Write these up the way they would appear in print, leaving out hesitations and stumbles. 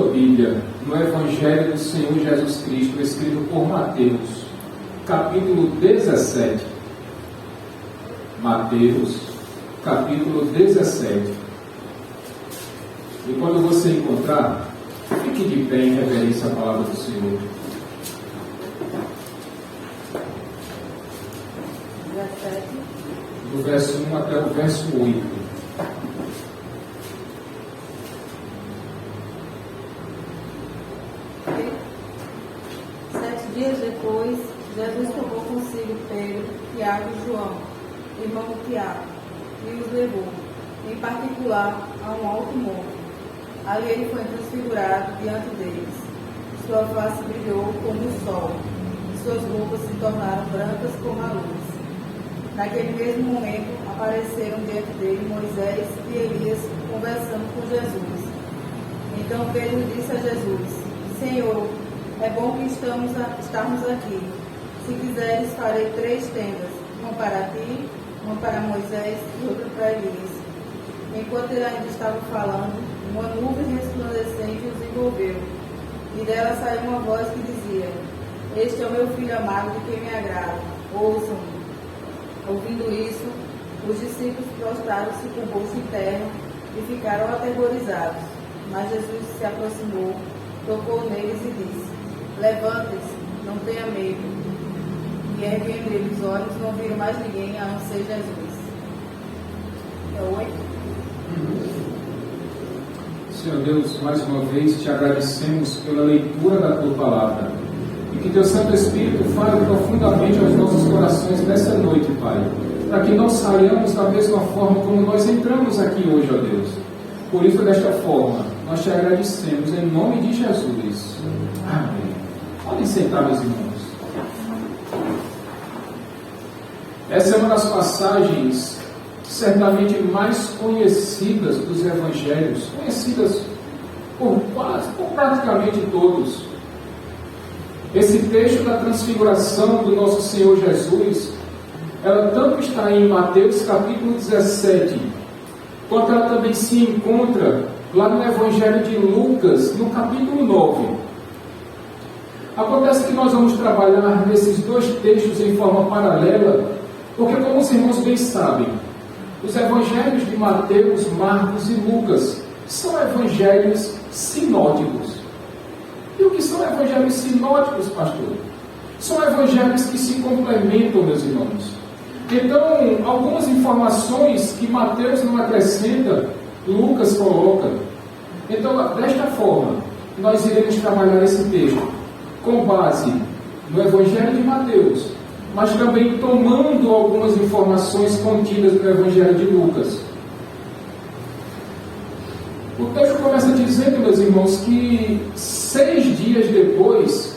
sua Bíblia no Evangelho do Senhor Jesus Cristo, escrito por Mateus, capítulo 17. Mateus, capítulo 17. E quando você encontrar, fique de pé em reverência à palavra do Senhor. 17. Do verso 1 até o verso 8. 7 dias depois, Jesus tomou consigo Pedro, Tiago e João, irmão de Tiago, e os levou, em particular, a um alto monte. Ali ele foi transfigurado diante deles. Sua face brilhou como o sol, e suas roupas se tornaram brancas como a luz. Naquele mesmo momento, apareceram diante dele Moisés e Elias conversando com Jesus. Então Pedro disse a Jesus: Senhor, é bom que estarmos aqui. Se quiseres, farei 3 tendas, uma para ti, uma para Moisés e outra para Elias. Enquanto ele ainda estava falando, uma nuvem resplandecente os envolveu, e dela saiu uma voz que dizia: Este é o meu filho amado de quem me agrada, ouçam-me. Ouvindo isso, os discípulos prostraram-se com o rosto em terra e ficaram aterrorizados. Mas Jesus se aproximou, tocou neles e disse: Levantem-se, não tenha medo. E erguendo eles os olhos, não viram mais ninguém a não ser Jesus. É 8. Senhor Deus, mais uma vez te agradecemos pela leitura da tua palavra. E que teu Santo Espírito fale profundamente aos nossos corações nessa noite, Pai. Para que não saiamos da mesma forma como nós entramos aqui hoje, ó Deus. Por isso, desta forma, nós te agradecemos em nome de Jesus. Amém. Podem sentar, meus irmãos. Essa é uma das passagens certamente mais conhecidas dos evangelhos, conhecidas por praticamente todos. Esse texto da transfiguração do nosso Senhor Jesus, ela tanto está em Mateus capítulo 17, quanto ela também se encontra lá no Evangelho de Lucas, no capítulo 9. Acontece que nós vamos trabalhar nesses 2 textos em forma paralela, porque, como os irmãos bem sabem, os evangelhos de Mateus, Marcos e Lucas são evangelhos sinóticos. E o que são evangelhos sinóticos, pastor? São evangelhos que se complementam, meus irmãos. Então, algumas informações que Mateus não acrescenta, Lucas coloca. Então, desta forma, nós iremos trabalhar esse texto com base no Evangelho de Mateus, mas também tomando algumas informações contidas no Evangelho de Lucas. O texto começa dizendo, meus irmãos, que 6 dias depois,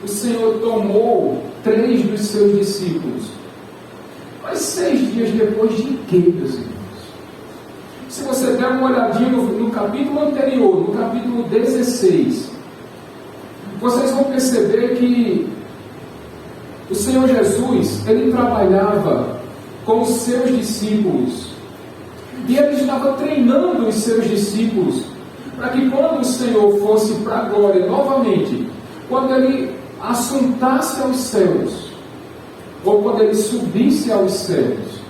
o Senhor tomou 3 dos seus discípulos. Mas 6 dias depois de quê, meus irmãos? Se você der uma olhadinha no capítulo anterior, no capítulo 16, vocês vão perceber que o Senhor Jesus, ele trabalhava com os seus discípulos. E ele estava treinando os seus discípulos para que quando o Senhor fosse para a glória novamente, quando ele assuntasse aos céus, ou quando ele subisse aos céus,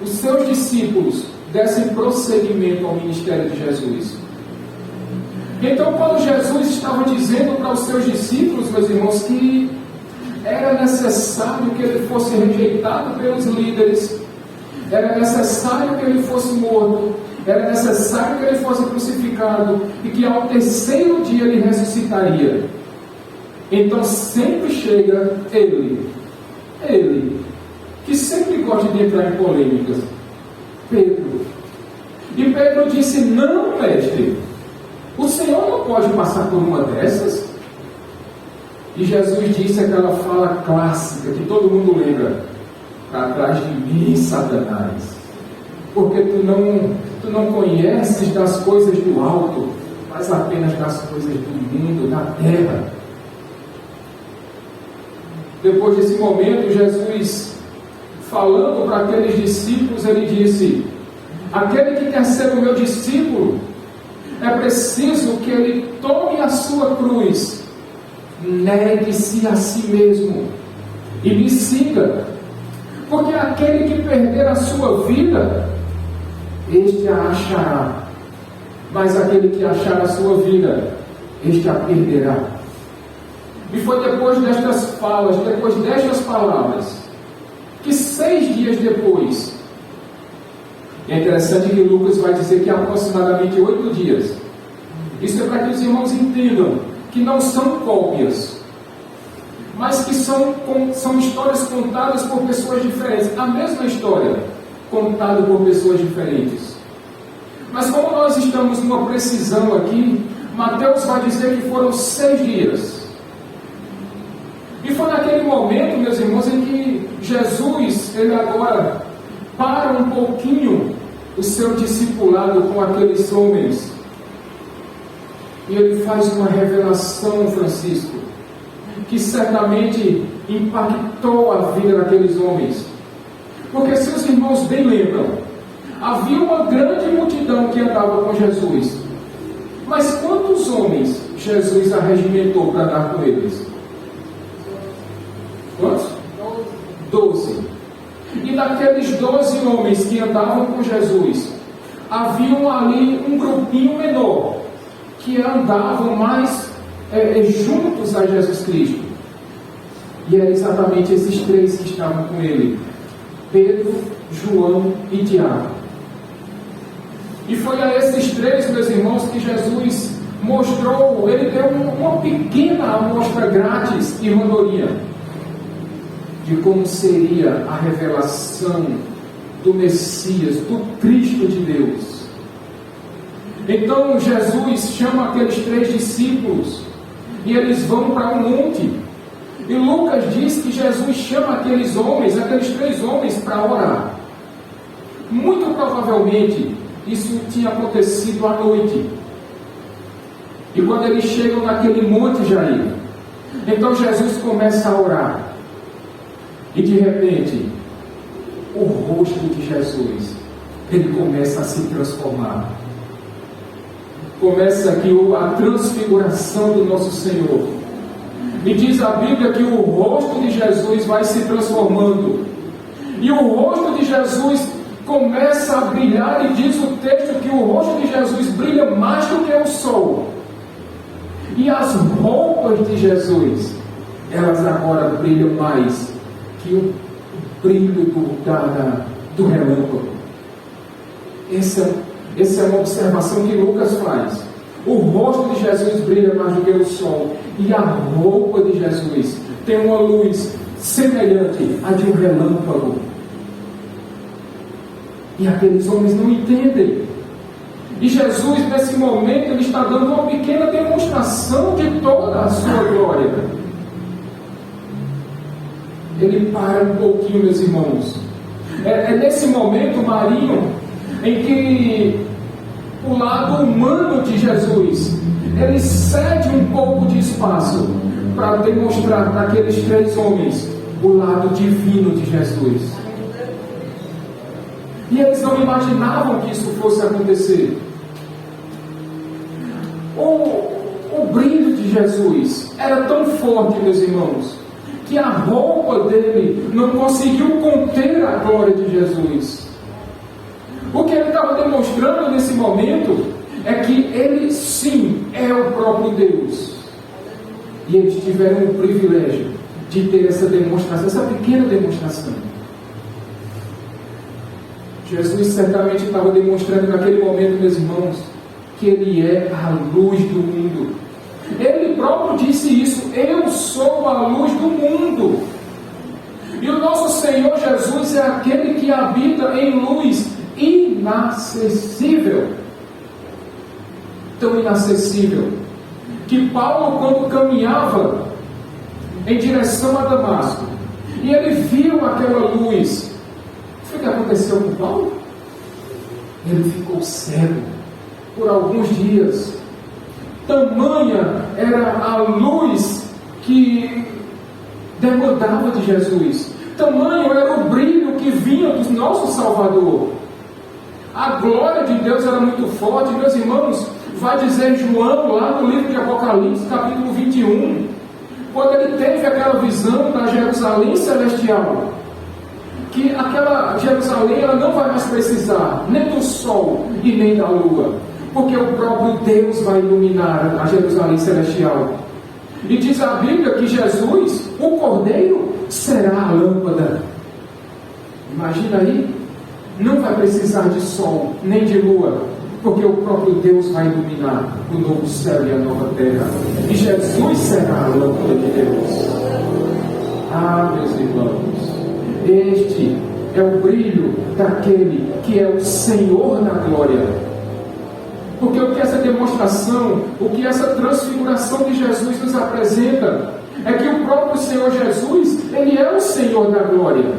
os seus discípulos dessem prosseguimento ao ministério de Jesus. Então, quando Jesus estava dizendo para os seus discípulos, meus irmãos, que era necessário que ele fosse rejeitado pelos líderes, era necessário que ele fosse morto, era necessário que ele fosse crucificado e que ao 3º dia ele ressuscitaria. Então sempre chega ele, que sempre gosta de entrar em polêmicas, Pedro. E Pedro disse: não, mestre, o Senhor não pode passar por uma dessas. E Jesus disse aquela fala clássica que todo mundo lembra: para trás de mim, Satanás, porque tu não conheces das coisas do alto, mas apenas das coisas do mundo, da terra. Depois desse momento, Jesus, falando para aqueles discípulos, ele disse: aquele que quer ser o meu discípulo, é preciso que ele tome a sua cruz, negue-se a si mesmo e me siga. Porque aquele que perder a sua vida, este a achará. Mas aquele que achar a sua vida, este a perderá. E foi depois destas falas, depois destas palavras, que 6 dias depois, é interessante que Lucas vai dizer que aproximadamente 8 dias. Isso é para que os irmãos entendam que não são cópias, mas que são histórias contadas por pessoas diferentes. A mesma história, contada por pessoas diferentes. Mas como nós estamos numa precisão aqui, Mateus vai dizer que foram 6 dias. E foi naquele momento, meus irmãos, em que Jesus, ele agora para um pouquinho o seu discipulado com aqueles homens. E ele faz uma revelação, Francisco, que certamente impactou a vida daqueles homens. Porque se os irmãos bem lembram, havia uma grande multidão que andava com Jesus. Mas quantos homens Jesus arregimentou para andar com eles? Quantos? 12. E daqueles 12 homens que andavam com Jesus, haviam ali um grupinho menor, que andavam mais juntos a Jesus Cristo. E eram exatamente esses 3 que estavam com ele: Pedro, João e Tiago. E foi a esses 3, meus irmãos, que Jesus mostrou, ele deu uma pequena amostra grátis e mandoria de como seria a revelação do Messias, do Cristo de Deus. Então Jesus chama aqueles 3 discípulos e eles vão para um monte. E Lucas diz que Jesus chama aqueles 3 homens para orar. Muito provavelmente isso tinha acontecido à noite. E quando eles chegam naquele monte Jair, então Jesus começa a orar. E de repente, o rosto de Jesus, ele começa a se transformar. Começa aqui a transfiguração do nosso Senhor. E diz a Bíblia que o rosto de Jesus vai se transformando. E o rosto de Jesus começa a brilhar, e diz o texto que o rosto de Jesus brilha mais do que o sol. E as roupas de Jesus, elas agora brilham mais que o brilho do relâmpago. Essa é uma observação que Lucas faz. O rosto de Jesus brilha mais do que o sol, e a roupa de Jesus tem uma luz semelhante à de um relâmpago. E aqueles homens não entendem. E Jesus, nesse momento, ele está dando uma pequena demonstração de toda a sua glória. Ele para um pouquinho, meus irmãos. É nesse momento, Marinho, em que o lado humano de Jesus, ele cede um pouco de espaço para demonstrar para aqueles 3 homens o lado divino de Jesus. E eles não imaginavam que isso fosse acontecer. O brilho de Jesus era tão forte, meus irmãos, que a roupa dele não conseguiu conter a glória de Jesus. O que ele estava demonstrando nesse momento é que ele sim é o próprio Deus. E eles tiveram o privilégio de ter essa demonstração, essa pequena demonstração. Jesus certamente estava demonstrando naquele momento, meus irmãos, que ele é a luz do mundo. Ele próprio disse isso: eu sou a luz do mundo. E o nosso Senhor Jesus é aquele que habita em luz inacessível. Tão inacessível que Paulo, quando caminhava em direção a Damasco, e ele viu aquela luz, o que aconteceu com Paulo? Ele ficou cego por alguns dias. Tamanha era a luz que demandava de Jesus. Tamanho era o brilho que vinha do nosso Salvador. A glória de Deus era muito forte. Meus irmãos, vai dizer João, lá no livro de Apocalipse, capítulo 21, quando ele teve aquela visão da Jerusalém celestial, que aquela Jerusalém ela não vai mais precisar nem do sol e nem da lua, porque o próprio Deus vai iluminar a Jerusalém celestial. E diz a Bíblia que Jesus, o Cordeiro, será a lâmpada. Imagina aí, não vai precisar de sol nem de lua, porque o próprio Deus vai iluminar o novo céu e a nova terra. E Jesus será a lâmpada de Deus. Ah, meus irmãos, este é o brilho daquele que é o Senhor na glória. Porque o que essa demonstração, o que essa transfiguração de Jesus nos apresenta, é que o próprio Senhor Jesus, Ele é o Senhor da glória.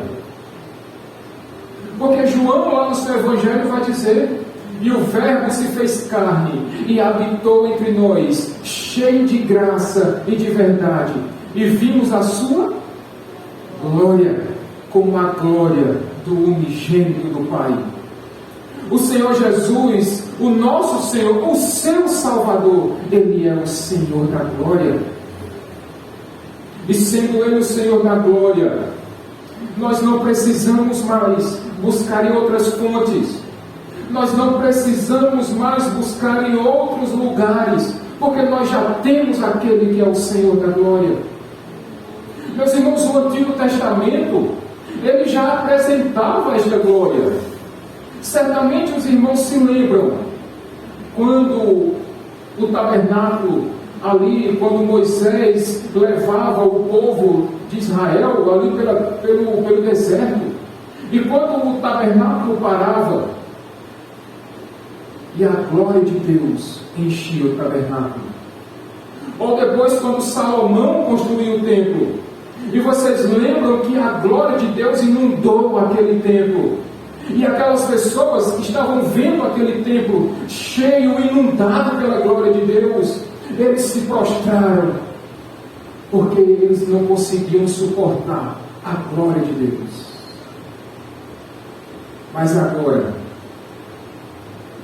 Porque João, lá no seu Evangelho, vai dizer: e o Verbo se fez carne e habitou entre nós, cheio de graça e de verdade, e vimos a sua glória, como a glória do unigênito do Pai. O Senhor Jesus, o nosso Senhor, o seu Salvador, Ele é o Senhor da glória. E sendo Ele o Senhor da glória, nós não precisamos mais buscar em outras fontes, nós não precisamos mais buscar em outros lugares, porque nós já temos aquele que é o Senhor da glória. Meus irmãos, o Antigo Testamento, ele já apresentava esta glória. Certamente os irmãos se lembram quando o tabernáculo ali, quando Moisés levava o povo de Israel ali pelo deserto, e quando o tabernáculo parava e a glória de Deus enchia o tabernáculo. Ou depois quando Salomão construiu o templo, e vocês lembram que a glória de Deus inundou aquele templo, e aquelas pessoas que estavam vendo aquele templo cheio, inundado pela glória de Deus, eles se prostraram, porque eles não conseguiam suportar a glória de Deus. Mas agora,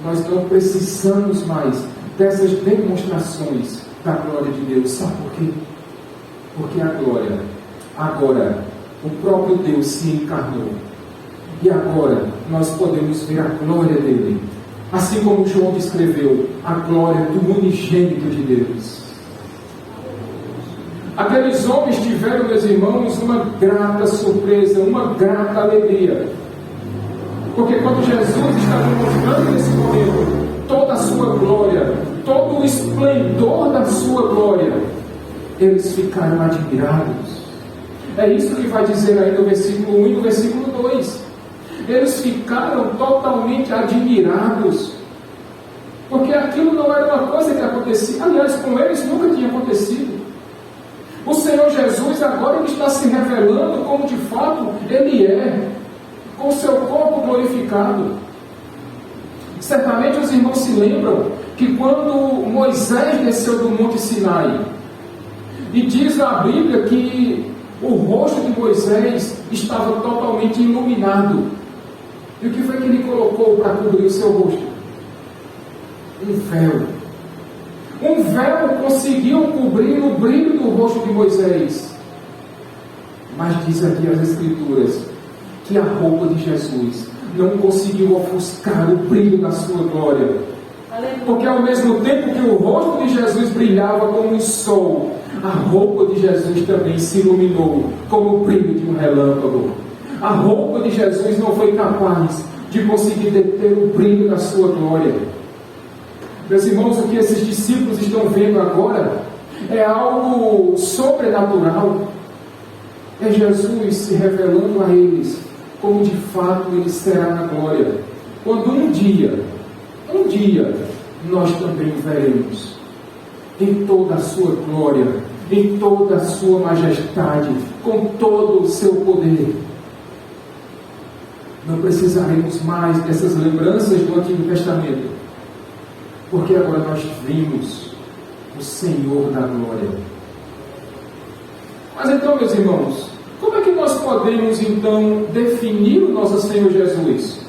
nós não precisamos mais dessas demonstrações da glória de Deus. Sabe por quê? Porque a glória, agora, o próprio Deus se encarnou. E agora nós podemos ver a glória dele, assim como João descreveu, a glória do unigênito de Deus. Aqueles homens tiveram, meus irmãos, uma grata surpresa, uma grata alegria, porque quando Jesus estava mostrando nesse momento toda a sua glória, todo o esplendor da sua glória, eles ficaram admirados. É isso que vai dizer aí no versículo 1 e no versículo 2. Eles ficaram totalmente admirados, porque aquilo não era uma coisa que acontecia. Aliás, com eles nunca tinha acontecido. O Senhor Jesus agora ele está se revelando como de fato Ele é, com o seu corpo glorificado. Certamente os irmãos se lembram que quando Moisés desceu do Monte Sinai, e diz a Bíblia que o rosto de Moisés estava totalmente iluminado. E o que foi que ele colocou para cobrir o seu rosto? Um véu. Um véu conseguiu cobrir o brilho do rosto de Moisés. Mas diz aqui as Escrituras que a roupa de Jesus não conseguiu ofuscar o brilho da sua glória. Porque ao mesmo tempo que o rosto de Jesus brilhava como um sol, a roupa de Jesus também se iluminou como o brilho de um relâmpago. A roupa de Jesus não foi capaz de conseguir deter o brilho da sua glória. Meus irmãos, o que esses discípulos estão vendo agora é algo sobrenatural. É Jesus se revelando a eles como de fato Ele será na glória. Quando um dia, nós também o veremos em toda a sua glória, em toda a sua majestade, com todo o seu poder. Não precisaremos mais dessas lembranças do Antigo Testamento, porque agora nós vimos o Senhor da glória. Mas então, meus irmãos, como é que nós podemos então definir o nosso Senhor Jesus?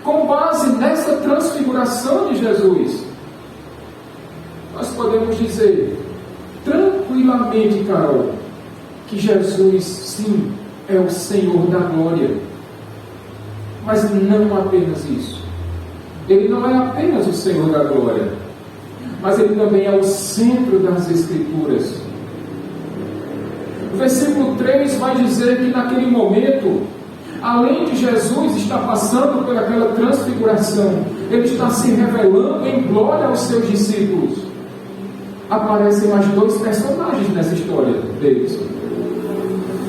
Com base nessa transfiguração de Jesus. podemos dizer tranquilamente, Carol, que Jesus, sim, é o Senhor da glória. Mas não apenas isso. Ele não é apenas o Senhor da glória, mas Ele também é o centro das Escrituras. O versículo 3 vai dizer que naquele momento, além de Jesus estar passando por aquela transfiguração, Ele está se revelando em glória aos seus discípulos. Aparecem mais dois personagens nessa história deles.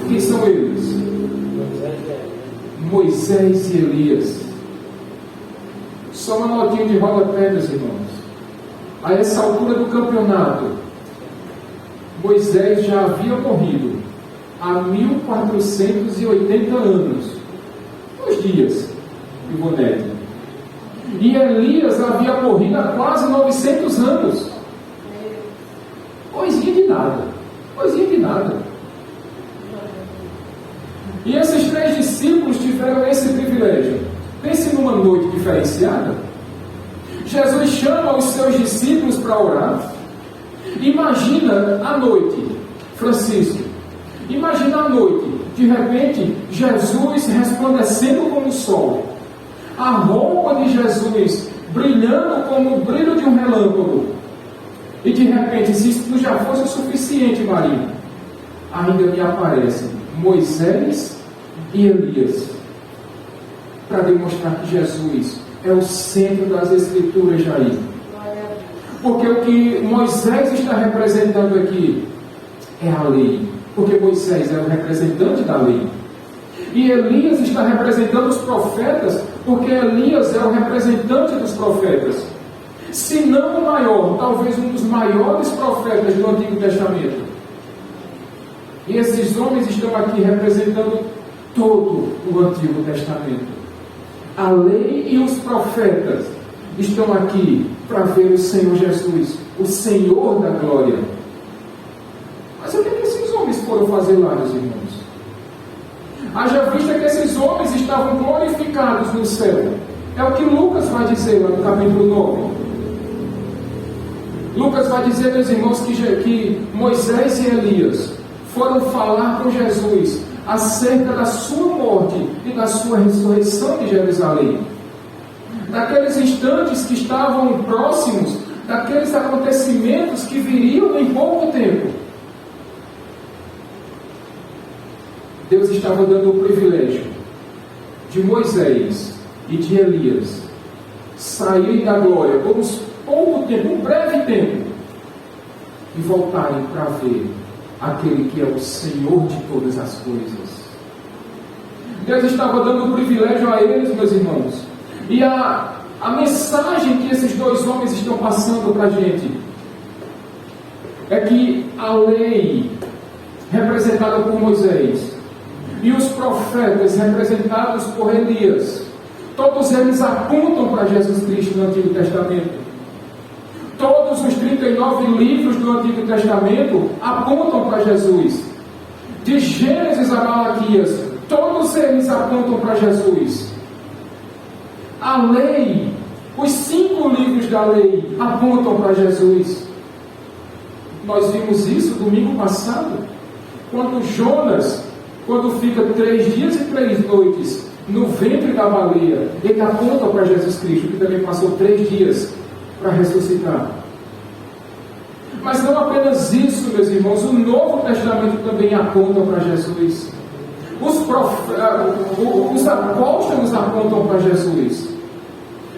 Quem são eles? Moisés e Elias. Só uma notinha de rodapé, meus irmãos. A essa altura do campeonato, Moisés já havia morrido há 1480 anos. 2 dias, Ivonete. E Elias havia morrido há quase 900 anos. Coisinha de nada. Coisinha de nada. E esses 3 discípulos tiveram esse privilégio. Pense numa noite diferenciada. Jesus chama os seus discípulos para orar. Imagina a noite, Francisco. Imagina a noite, de repente, Jesus resplandecendo como o sol. A roupa de Jesus brilhando como o brilho de um relâmpago. E de repente, se isso não já fosse o suficiente, Maria, ainda me aparecem Moisés e Elias, para demonstrar que Jesus é o centro das Escrituras, Jair. Porque o que Moisés está representando aqui é a lei. Porque Moisés é o representante da lei. E Elias está representando os profetas, porque Elias é o representante dos profetas. Se não o maior, talvez um dos maiores profetas do Antigo Testamento. E esses homens estão aqui representando todo o Antigo Testamento. A lei e os profetas estão aqui para ver o Senhor Jesus, o Senhor da glória. Mas o que esses homens foram fazer lá, meus irmãos? Haja vista que esses homens estavam glorificados no céu. É o que Lucas vai dizer lá no capítulo 9. Lucas vai dizer, meus irmãos, que Moisés e Elias foram falar com Jesus acerca da sua morte e da sua ressurreição de Jerusalém. Daqueles instantes que estavam próximos, daqueles acontecimentos que viriam em pouco tempo. Deus estava dando o privilégio de Moisés e de Elias saírem da glória por pouco tempo, um breve tempo, e voltarem para ver aquele que é o Senhor de todas as coisas. Deus estava dando o privilégio a eles, meus irmãos. E a mensagem que esses 2 homens estão passando para a gente é que a lei representada por Moisés e os profetas representados por Elias, todos eles apontam para Jesus Cristo no Antigo Testamento. Todos os 39 livros do Antigo Testamento apontam para Jesus. De Gênesis a Malaquias, todos eles apontam para Jesus. A lei, os 5 livros da lei apontam para Jesus. Nós vimos isso domingo passado, quando Jonas, quando fica 3 dias e 3 noites no ventre da baleia, ele aponta para Jesus Cristo, que também passou 3 dias para ressuscitar. Mas não apenas isso, meus irmãos, o Novo Testamento também aponta para Jesus. Os apóstolos apontam para Jesus.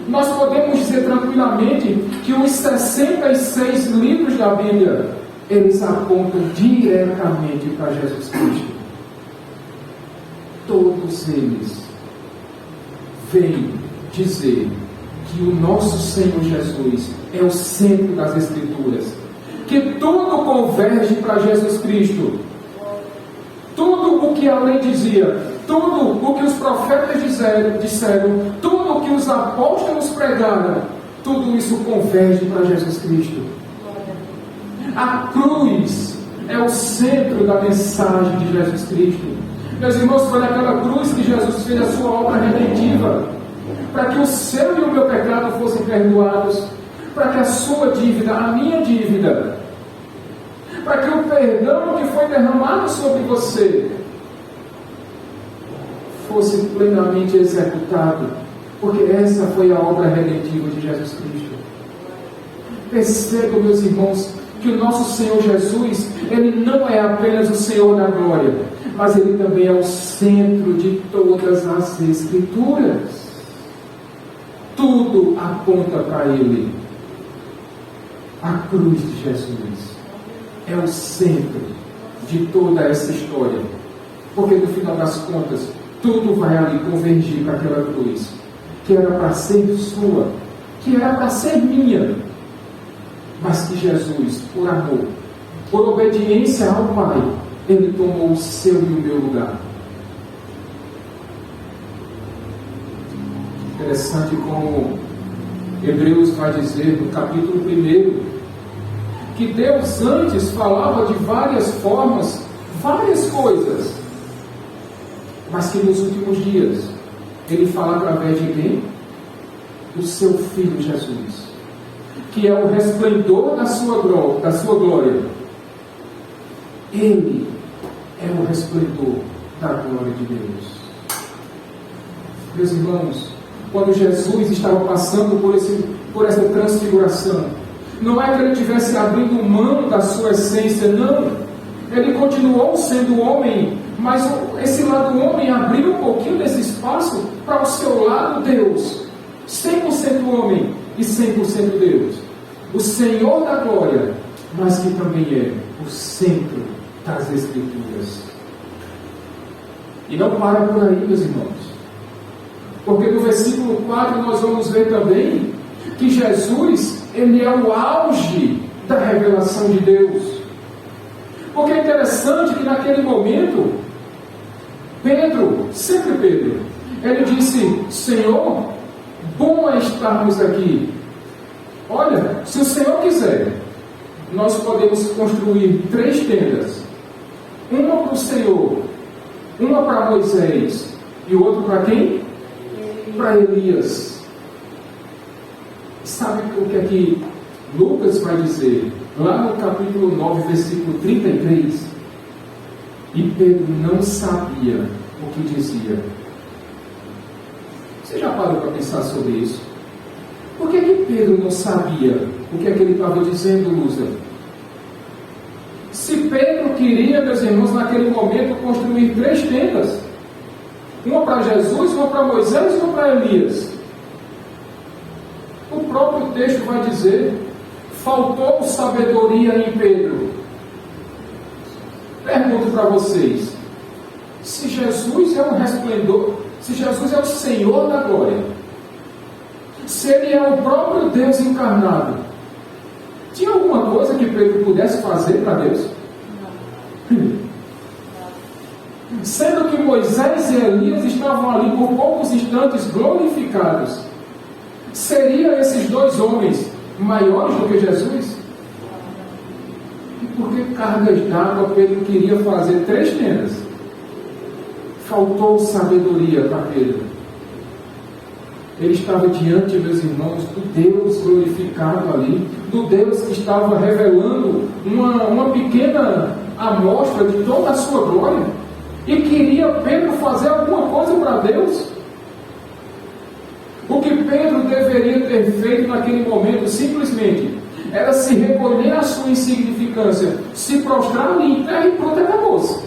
Nós podemos dizer tranquilamente que os 66 livros da Bíblia, eles apontam diretamente para Jesus Cristo. Todos eles vêm dizer que o nosso Senhor Jesus é o centro das Escrituras, que tudo converge para Jesus Cristo. Tudo o que a lei dizia, tudo o que os profetas disseram, tudo o que os apóstolos pregaram, tudo isso converge para Jesus Cristo. A cruz é o centro da mensagem de Jesus Cristo. Meus irmãos, foi naquela cruz que Jesus fez a sua obra redentiva, para que o seu e o meu pecado fossem perdoados, para que a sua dívida, a minha dívida, para que o perdão que foi derramado sobre você fosse plenamente executado, porque essa foi a obra redentiva de Jesus Cristo. Percebam, meus irmãos, que o nosso Senhor Jesus, Ele não é apenas o Senhor da glória, mas Ele também é o centro de todas as Escrituras. Tudo aponta para Ele. A cruz de Jesus é o centro de toda essa história, porque no final das contas, tudo vai ali convergir para aquela cruz, que era para ser sua, que era para ser minha, mas que Jesus, por amor, por obediência ao Pai, Ele tomou o seu e o meu lugar. Interessante como Hebreus vai dizer no capítulo 1, que Deus antes falava de várias formas, várias coisas, mas que nos últimos dias Ele fala através de quem? Do seu Filho Jesus, que é o resplendor da sua glória. Ele é o resplendor da glória de Deus. Meus irmãos, quando Jesus estava passando por essa transfiguração, não é que Ele estivesse abrindo mão da sua essência, não. Ele continuou sendo homem, mas esse lado homem abriu um pouquinho desse espaço para o seu lado Deus, 100% homem e 100% Deus, o Senhor da glória, mas que também é o centro das Escrituras. E não para por aí, meus irmãos, porque no versículo 4 nós vamos ver também que Jesus, Ele é o auge da revelação de Deus. Porque é interessante que naquele momento, Pedro, ele disse: Senhor, bom é estarmos aqui. Olha, se o Senhor quiser, nós podemos construir 3 tendas. Uma para o Senhor, uma para Moisés e o outro para quem? Para Elias. Sabe o que é que Lucas vai dizer? Lá no capítulo 9, versículo 33. E Pedro não sabia o que dizia. Você já parou para pensar sobre isso? Por que Pedro não sabia o que é que ele estava dizendo, Lúcia? Se Pedro queria, meus irmãos, naquele momento construir 3 tendas, uma para Jesus, uma para Moisés e uma para Elias, o próprio texto vai dizer: faltou sabedoria em Pedro. Pergunto para vocês: se Jesus é o resplendor, se Jesus é o Senhor da glória, se Ele é o próprio Deus encarnado, tinha alguma coisa que Pedro pudesse fazer para Deus? Sendo que Moisés e Elias estavam ali por poucos instantes glorificados, seriam esses 2 homens maiores do que Jesus? E por que cargas d'água Pedro queria fazer 3 tendas? Faltou sabedoria para Pedro. Ele estava diante, meus irmãos, do Deus glorificado ali, do Deus que estava revelando uma pequena amostra de toda a sua glória, e queria Pedro fazer alguma coisa para Deus. O que Pedro deveria ter feito naquele momento, simplesmente, era se recolher à sua insignificância, se prostrar ali em terra e pronto, acabou-se.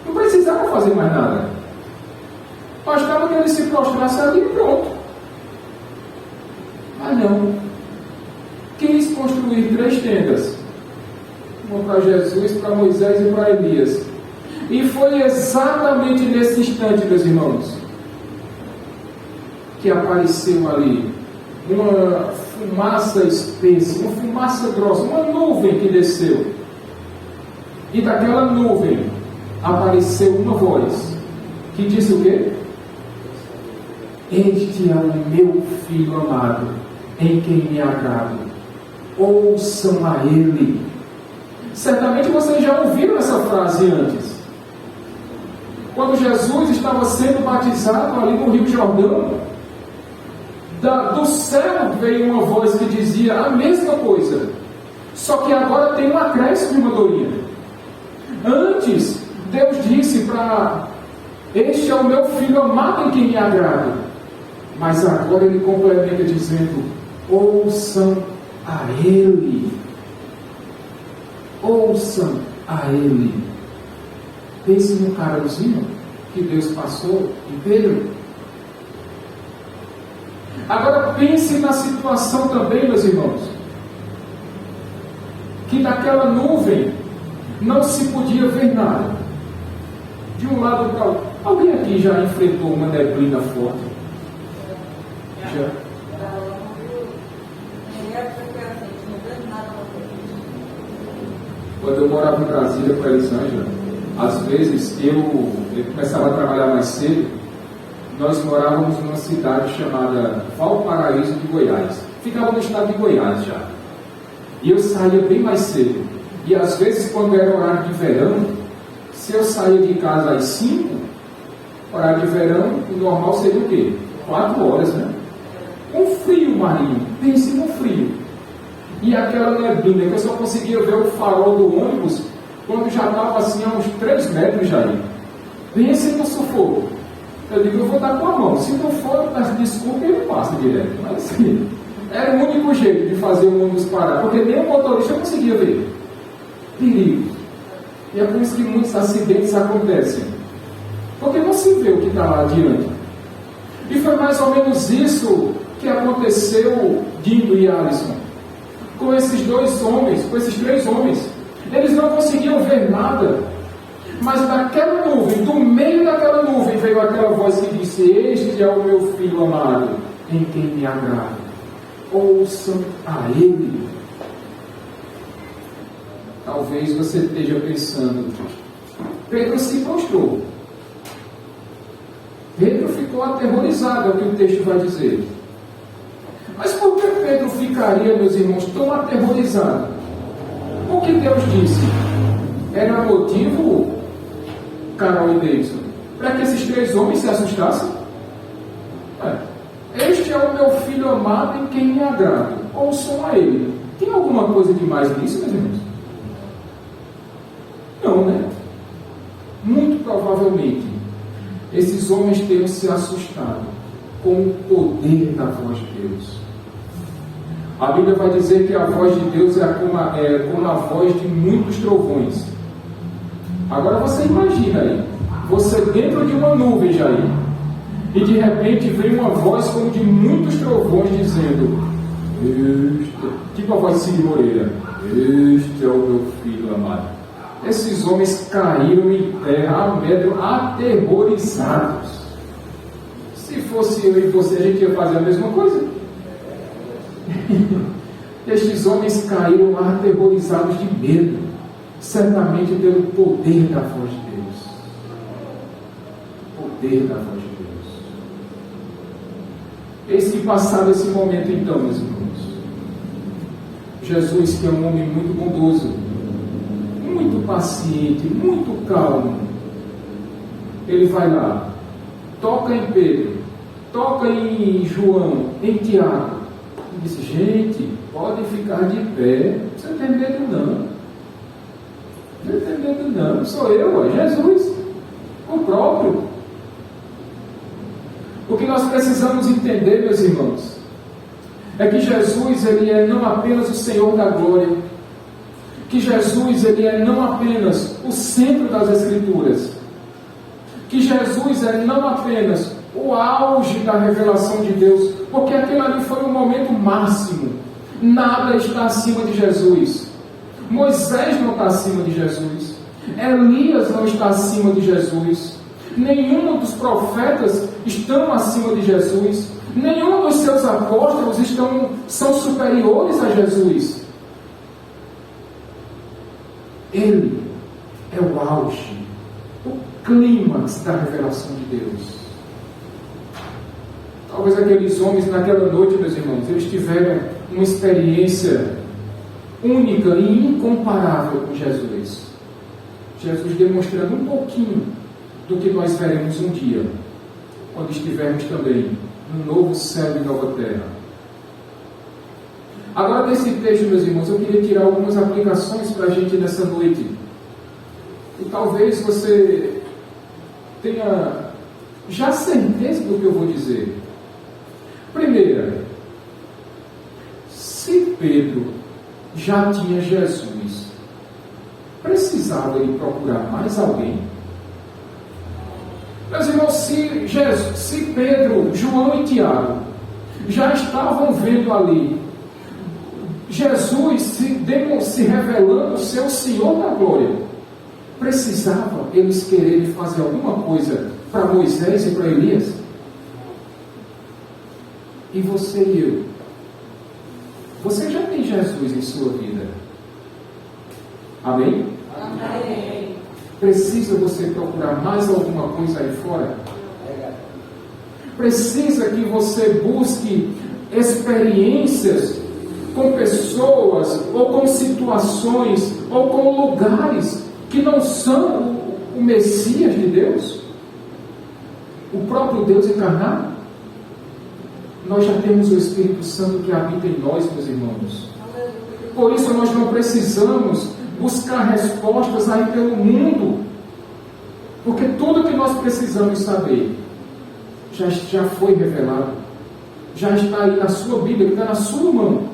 Não precisava fazer mais nada. Bastava que ele se prostrasse ali e pronto. Mas não. Quis construir 3 tendas. Uma para Jesus, para Moisés e para Elias. E foi exatamente nesse instante, meus irmãos, que apareceu ali uma fumaça espessa, uma fumaça grossa, uma nuvem que desceu. E daquela nuvem apareceu uma voz que disse o quê? Este é o meu Filho amado, em quem me agrado. Ouçam a Ele. Certamente vocês já ouviram essa frase antes. Quando Jesus estava sendo batizado ali no Rio Jordão, Do céu veio uma voz que dizia a mesma coisa, só que agora tem um acréscimo de uma dorinha. Antes, Deus disse para: este é o meu filho amado em quem me agrado. Mas agora ele complementa dizendo: ouçam a ele. Ouçam a ele. Pense no carozinho que Deus passou em Pedro. Agora pense na situação também, meus irmãos, que naquela nuvem não se podia ver nada. De um lado para o outro. Alguém aqui já enfrentou uma neblina forte? Já? Quando eu morava em Brasília com a Elisângela, às vezes eu começava a trabalhar mais cedo. Nós morávamos numa cidade chamada Valparaíso de Goiás. Ficava no estado de Goiás já. E eu saía bem mais cedo. E às vezes, quando era horário de verão, se eu saía de casa às 5, horário de verão, o normal seria o quê? 4 horas, né? Um frio marinho. Pense no frio. E aquela neblina que eu só conseguia ver o farol do ônibus quando já estava assim a uns 3 metros já aí. Pense no sufoco. Eu digo, eu vou dar com a mão. Se não for, desculpa, ele passa direto. Mas assim, era o único jeito de fazer o ônibus parar, porque nem o motorista conseguia ver. Perigo. E é por isso que muitos acidentes acontecem. Porque não se vê o que está lá adiante. E foi mais ou menos isso que aconteceu, Dindo e Alisson, com esses 2 homens, com esses 3 homens. Eles não conseguiam ver nada. Mas daquela nuvem, do meio daquela nuvem, veio aquela voz que disse: este é o meu filho amado, em quem me agrado. Ouçam a ele. Talvez você esteja pensando: Pedro se prostrou. Pedro ficou aterrorizado, é o que o texto vai dizer. Mas por que Pedro ficaria, meus irmãos, tão aterrorizado? O que Deus disse? Era motivo, Carol e Davidson, para que esses 3 homens se assustassem? Este é o meu filho amado em quem me agrado. Ouçam a ele. Tem alguma coisa demais nisso, meus irmãos? Não, né? Muito provavelmente, esses homens tenham se assustado com o poder da voz de Deus. A Bíblia vai dizer que a voz de Deus é como a voz de muitos trovões. Agora você imagina aí, você dentro de uma nuvem, Jair, e de repente vem uma voz como de muitos trovões dizendo: tipo a voz de Cid Moreira, este é o meu filho amado. Esses homens caíram em terra, aterrorizados. Se fosse eu e você, a gente ia fazer a mesma coisa. Estes homens caíram aterrorizados de medo, certamente pelo poder da voz de Deus. Poder da voz de Deus. Eis que passado esse momento então, meus irmãos, Jesus, que é um homem muito bondoso, muito paciente, muito calmo, ele vai lá, toca em Pedro, toca em João, em Tiago, e disse: gente, podem ficar de pé, não precisa ter medo não. Não tem medo não, sou eu, é Jesus, o próprio. O que nós precisamos entender, meus irmãos, é que Jesus, ele é não apenas o Senhor da glória, que Jesus, ele é não apenas o centro das Escrituras, que Jesus é não apenas o auge da revelação de Deus, porque aquilo ali foi o momento máximo. Nada está acima de Jesus. Moisés não está acima de Jesus, Elias não está acima de Jesus, nenhum dos profetas estão acima de Jesus, nenhum dos seus apóstolos são superiores a Jesus. Ele é o auge, o clímax da revelação de Deus. Talvez aqueles homens naquela noite, meus irmãos, eles tiveram uma experiência única e incomparável com Jesus. Jesus demonstrando um pouquinho do que nós veremos um dia, quando estivermos também no novo céu e nova terra. Agora, desse texto, meus irmãos, eu queria tirar algumas aplicações para a gente nessa noite. E talvez você tenha já certeza do que eu vou dizer. Primeira, se Pedro já tinha Jesus, precisava ele procurar mais alguém? Meus irmãos, se Pedro, João e Tiago já estavam vendo ali Jesus se revelando ser o Senhor da glória, precisava eles quererem fazer alguma coisa para Moisés e para Elias? E você e eu? Você já tem Jesus em sua vida? Amém? Amém. Precisa você procurar mais alguma coisa aí fora? Precisa que você busque experiências com pessoas, ou com situações, ou com lugares que não são o Messias de Deus? O próprio Deus encarnado? Nós já temos o Espírito Santo que habita em nós, meus irmãos. Por isso nós não precisamos buscar respostas aí pelo mundo, porque tudo que nós precisamos saber já foi revelado, já está aí na sua Bíblia, está na sua mão.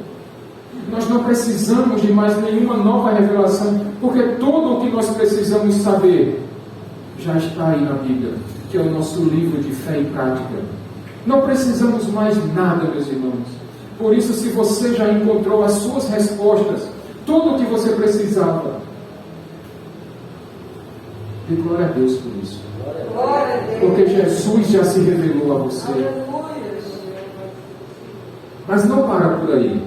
Nós não precisamos de mais nenhuma nova revelação, porque tudo o que nós precisamos saber já está aí na Bíblia, que é o nosso livro de fé e prática. Não precisamos mais nada, meus irmãos. Por isso, se você já encontrou as suas respostas, tudo o que você precisava, dê glória a Deus por isso. Porque Jesus já se revelou a você. Mas não para por aí.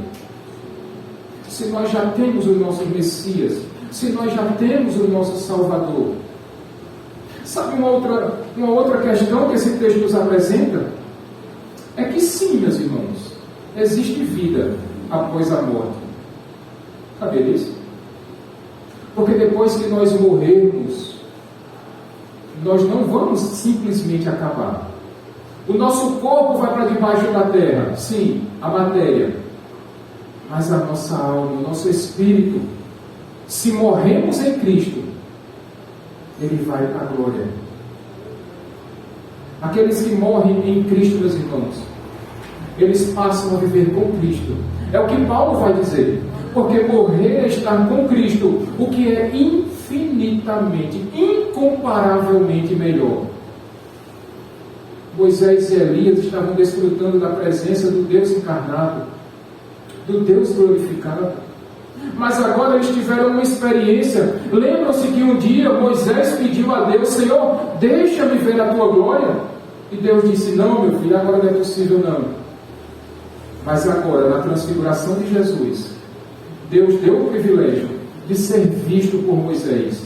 Se nós já temos o nosso Messias, se nós já temos o nosso Salvador, sabe uma outra questão que esse texto nos apresenta? É que sim, meus irmãos, existe vida após a morte. Sabia disso? Porque depois que nós morrermos, nós não vamos simplesmente acabar. O nosso corpo vai para debaixo da terra, sim, a matéria. Mas a nossa alma, o nosso espírito, se morremos em Cristo, ele vai para a glória. Aqueles que morrem em Cristo, meus irmãos, eles passam a viver com Cristo. É o que Paulo vai dizer. Porque morrer é estar com Cristo, o que é infinitamente, incomparavelmente melhor. Moisés e Elias estavam desfrutando da presença do Deus encarnado, do Deus glorificado. Mas agora eles tiveram uma experiência. Lembram-se que um dia Moisés pediu a Deus: Senhor, deixa-me ver a tua glória. E Deus disse: não, meu filho, agora não é possível não. Mas agora, na transfiguração de Jesus, Deus deu o privilégio de ser visto por Moisés.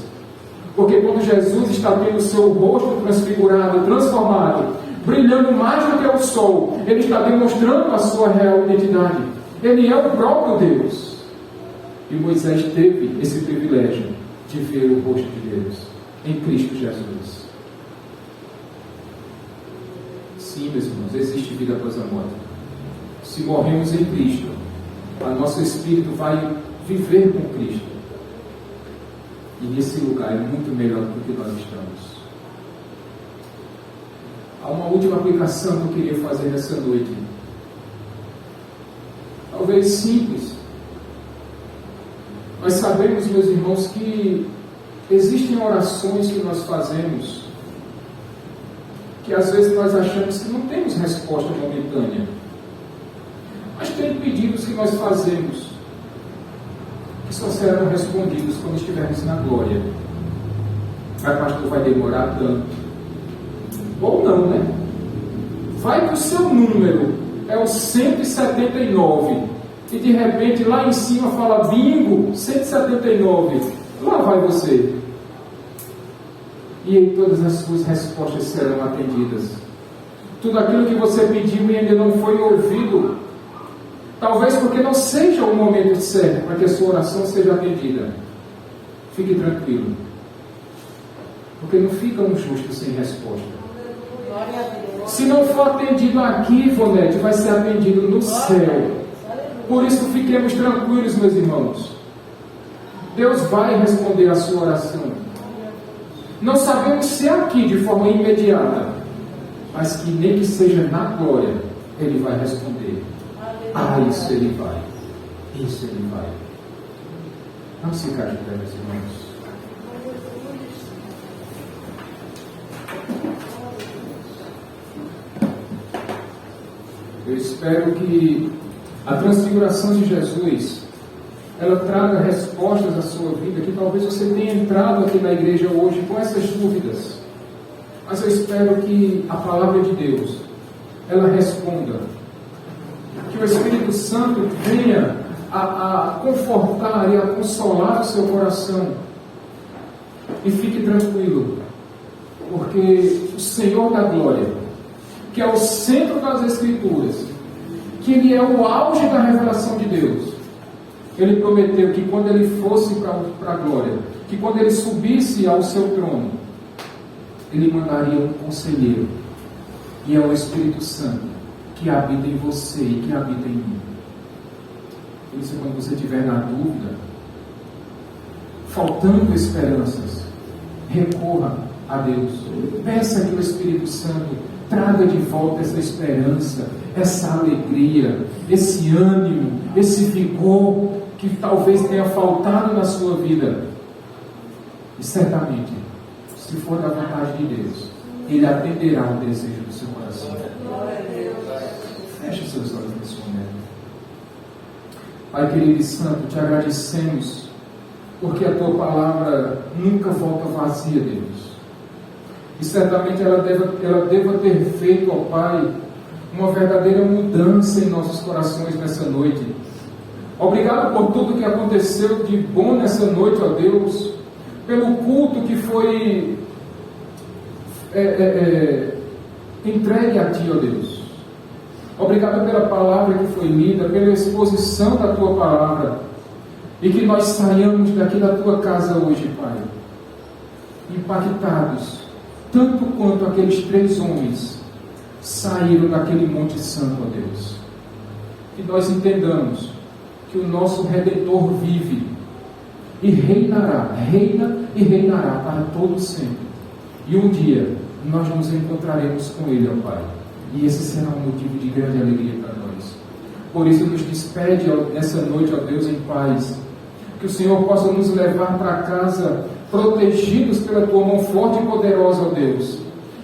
Porque quando Jesus está tendo o seu rosto transfigurado, transformado, brilhando mais do que o sol, ele está demonstrando a sua real identidade. Ele é o próprio Deus. E Moisés teve esse privilégio de ver o rosto de Deus em Cristo Jesus. Sim, meus irmãos, existe vida após a morte. Se morremos em Cristo, o nosso espírito vai viver com Cristo. E nesse lugar é muito melhor do que nós estamos. Há uma última aplicação que eu queria fazer nessa noite. Talvez simples. Nós sabemos, meus irmãos, que existem orações que nós fazemos que às vezes nós achamos que não temos resposta momentânea. Mas tem pedidos que nós fazemos que só serão respondidos quando estivermos na glória. Mas pastor, vai demorar tanto. Ou não, né? Vai que o seu número é o 179 e de repente lá em cima fala bingo, 179. Lá vai você. E aí todas as suas respostas serão atendidas. Tudo aquilo que você pediu e ainda não foi ouvido, talvez porque não seja o momento certo para que a sua oração seja atendida. Fique tranquilo. Porque não fica um justo sem resposta. Se não for atendido aqui, Ivonete, vai ser atendido no céu. Por isso fiquemos tranquilos, meus irmãos. Deus vai responder a sua oração. Não sabemos se aqui de forma imediata, mas que nem que seja na glória, Ele vai responder. Isso Ele vai. Isso Ele vai. Vamos ficar de pé, meus irmãos. Eu espero que a transfiguração de Jesus, ela traga respostas à sua vida, que talvez você tenha entrado aqui na igreja hoje com essas dúvidas. Mas eu espero que a palavra de Deus, ela responda. Que o Espírito Santo venha a confortar e a consolar o seu coração. E fique tranquilo, porque o Senhor da glória, que é o centro das Escrituras, que Ele é o auge da revelação de Deus, Ele prometeu que quando Ele fosse para a glória, que quando Ele subisse ao seu trono, Ele mandaria um conselheiro, e é o Espírito Santo, que habita em você e que habita em mim. Por isso, quando você estiver na dúvida, faltando esperanças, recorra a Deus. Peça que o Espírito Santo traga de volta essa esperança, essa alegria, esse ânimo, esse vigor que talvez tenha faltado na sua vida. E certamente, se for da vontade de Deus, Ele atenderá o desejo do seu coração. Feche seus olhos nesse momento. Pai querido e santo, te agradecemos, porque a tua palavra nunca volta vazia, Deus. E certamente ela deva ter feito, ó Pai, uma verdadeira mudança em nossos corações nessa noite. Obrigado por tudo que aconteceu de bom nessa noite, ó Deus, pelo culto que foi entregue a Ti, ó Deus. Obrigado pela palavra que foi lida, pela exposição da Tua palavra, e que nós saiamos daqui da Tua casa hoje, Pai, impactados, tanto quanto aqueles 3 homens saíram daquele Monte Santo, ó Deus. Que nós entendamos que o nosso Redentor vive e reina e reinará para todo sempre. E um dia nós nos encontraremos com Ele, ó Pai. E esse será um motivo de grande alegria para nós. Por isso nos despede nessa noite, ó Deus, em paz. Que o Senhor possa nos levar para casa protegidos pela Tua mão forte e poderosa, ó Deus.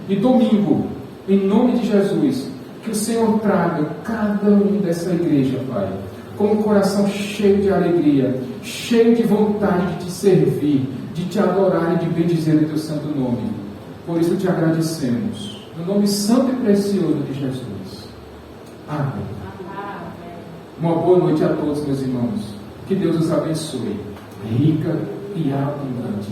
E domingo, em nome de Jesus, que o Senhor traga cada um dessa igreja, Pai, com um coração cheio de alegria, cheio de vontade de Te servir, de Te adorar e de bendizer o Teu santo nome. Por isso te agradecemos. No nome santo e precioso de Jesus. Amém. Uma boa noite a todos, meus irmãos. Que Deus os abençoe, rica e abundante.